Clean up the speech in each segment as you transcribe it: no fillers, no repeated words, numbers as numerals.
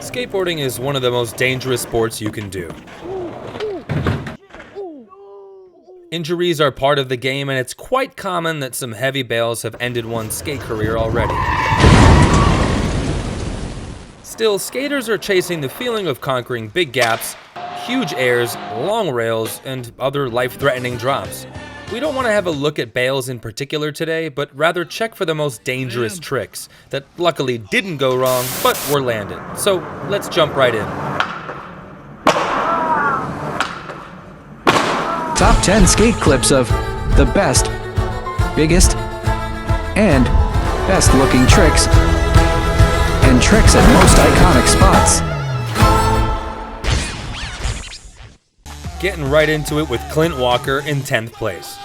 Skateboarding is one of the most dangerous sports you can do. Injuries are part of the game, and it's quite common that some heavy bails have ended one's skate career already. Still, skaters are chasing the feeling of conquering big gaps, huge airs, long rails, and other life-threatening drops. We don't want to have a look at bails in particular today, but rather check for the most dangerous tricks that luckily didn't go wrong, but were landed. So let's jump right in. Top 10 skate clips of the best, biggest, and best looking tricks, and tricks at most iconic spots. Getting right into it with Clint Walker in 10th place.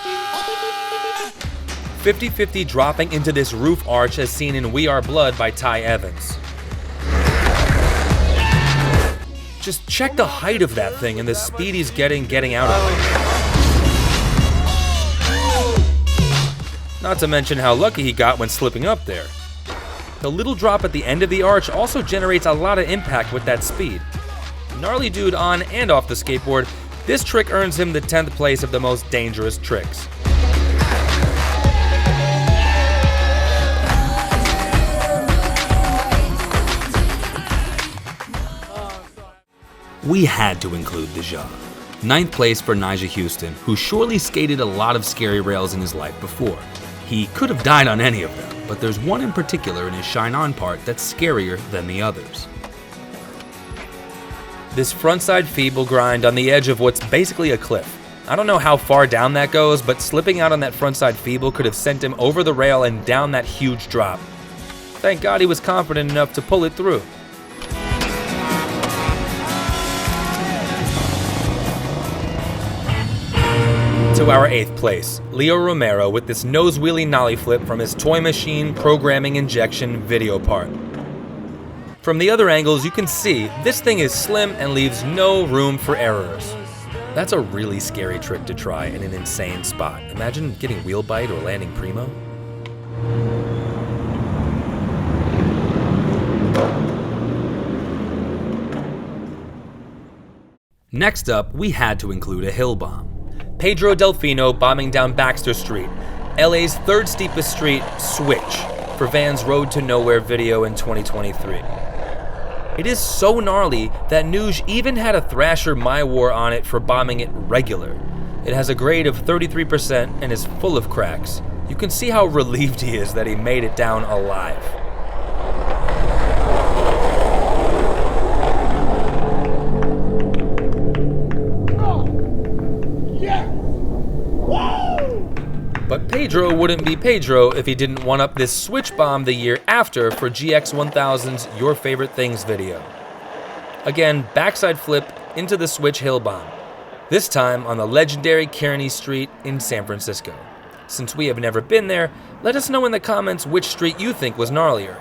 50-50 dropping into this roof arch as seen in We Are Blood by Ty Evans. Just check the height of that thing and the speed he's getting out of it. Not to mention how lucky he got when slipping up there. The little drop at the end of the arch also generates a lot of impact with that speed. Gnarly dude on and off the skateboard, this trick earns him the 10th place of the most dangerous tricks. We had to include Nyjah. 9th place for Nyjah Huston, who surely skated a lot of scary rails in his life before. He could have died on any of them, but there's one in particular in his Shine On part that's scarier than the others. This frontside feeble grind on the edge of what's basically a cliff. I don't know how far down that goes, but slipping out on that frontside feeble could have sent him over the rail and down that huge drop. Thank God he was confident enough to pull it through. To our 8th place, Leo Romero with this nose wheelie nollie flip from his Toy Machine Programming Injection video part. From the other angles you can see this thing is slim and leaves no room for errors. That's a really scary trick to try in an insane spot. Imagine getting wheel bite or landing primo. Next up, we had to include a hill bomb. Pedro Delfino bombing down Baxter Street, LA's third steepest street, Switch, for Van's Road to Nowhere video in 2023. It is so gnarly that Nyjah even had a Thrasher My War on it for bombing it regular. It has a grade of 33% and is full of cracks. You can see how relieved he is that he made it down alive. But Pedro wouldn't be Pedro if he didn't one-up this switch bomb the year after for GX1000's Your Favorite Things video. Again, backside flip into the switch hill bomb, this time on the legendary Kearney Street in San Francisco. Since we have never been there, let us know in the comments which street you think was gnarlier.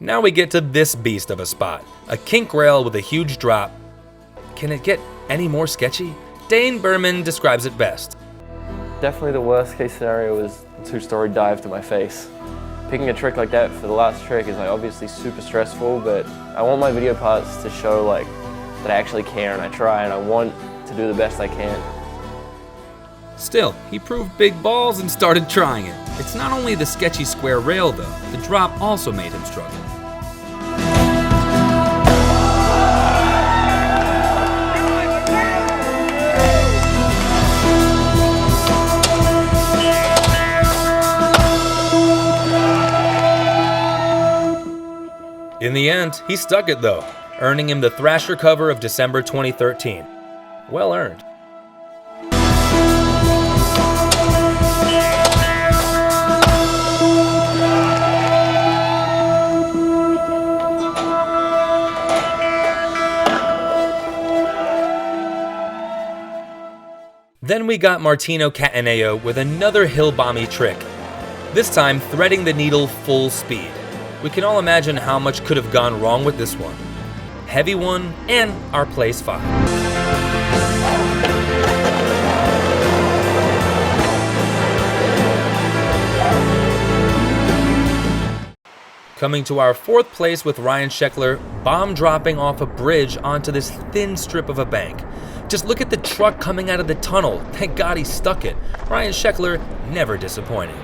Now we get to this beast of a spot, a kink rail with a huge drop. Can it get any more sketchy? Dane Berman describes it best. Definitely the worst case scenario was the two-story dive to my face. Picking a trick like that for the last trick is obviously super stressful, but I want my video parts to show that I actually care and I try and I want to do the best I can. Still, he proved big balls and started trying it. It's not only the sketchy square rail though, the drop also made him struggle. In the end, he stuck it though, earning him the Thrasher cover of December 2013. Well earned. Then we got Martino Cataneo with another hill bomby trick, this time threading the needle full speed. We can all imagine how much could have gone wrong with this one. Heavy one, and our place 5. Coming to our 4th place with Ryan Scheckler, bomb dropping off a bridge onto this thin strip of a bank. Just look at the truck coming out of the tunnel. Thank God he stuck it. Ryan Scheckler, never disappointing.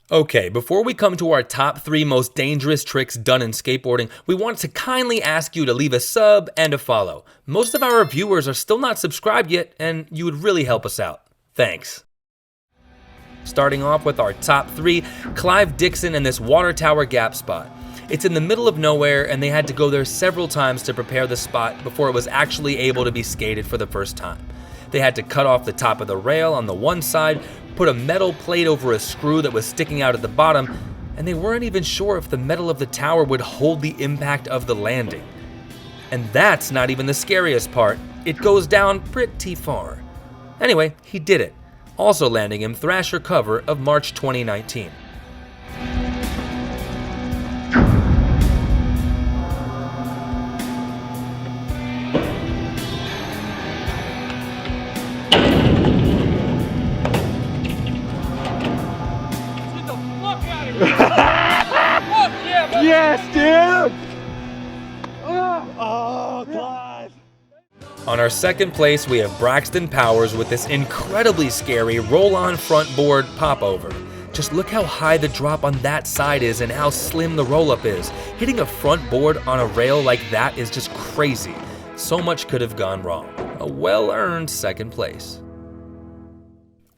Okay, before we come to our top 3 most dangerous tricks done in skateboarding, we want to kindly ask you to leave a sub and a follow. Most of our viewers are still not subscribed yet, and you would really help us out. Thanks. Starting off with our top 3, Clive, Dixon, and this Watertower gap spot. It's in the middle of nowhere, and they had to go there several times to prepare the spot before it was actually able to be skated for the first time. They had to cut off the top of the rail on the one side, put a metal plate over a screw that was sticking out at the bottom, and they weren't even sure if the metal of the tower would hold the impact of the landing. And that's not even the scariest part. It goes down pretty far. Anyway, he did it, also landing him Thrasher cover of March 2019. Yes, dude! Oh, Clive! On our 2nd place, we have Braxton Powers with this incredibly scary roll-on front board popover. Just look how high the drop on that side is and how slim the roll-up is. Hitting a front board on a rail like that is just crazy. So much could have gone wrong. A well-earned 2nd place.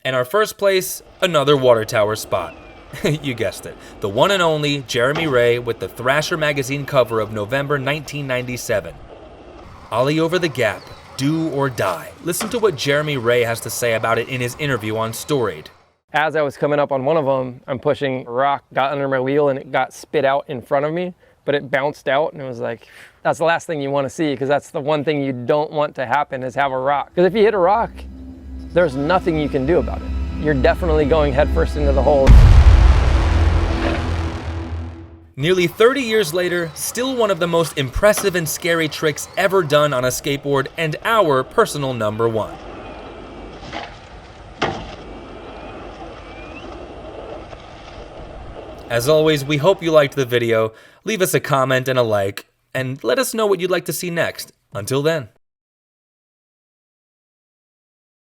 And our 1st place, another Watertower spot. You guessed it, the one and only Jeremy Wray with the Thrasher Magazine cover of November 1997. Ollie over the gap, do or die. Listen to what Jeremy Wray has to say about it in his interview on Storied. As I was coming up on one of them, I'm pushing a rock, got under my wheel, and it got spit out in front of me, but it bounced out, and it was like, that's the last thing you want to see, because that's the one thing you don't want to happen, is have a rock. Because if you hit a rock, there's nothing you can do about it. You're definitely going headfirst into the hole. Nearly 30 years later, still one of the most impressive and scary tricks ever done on a skateboard, and our personal number 1. As always, we hope you liked the video. Leave us a comment and a like, and let us know what you'd like to see next. Until then.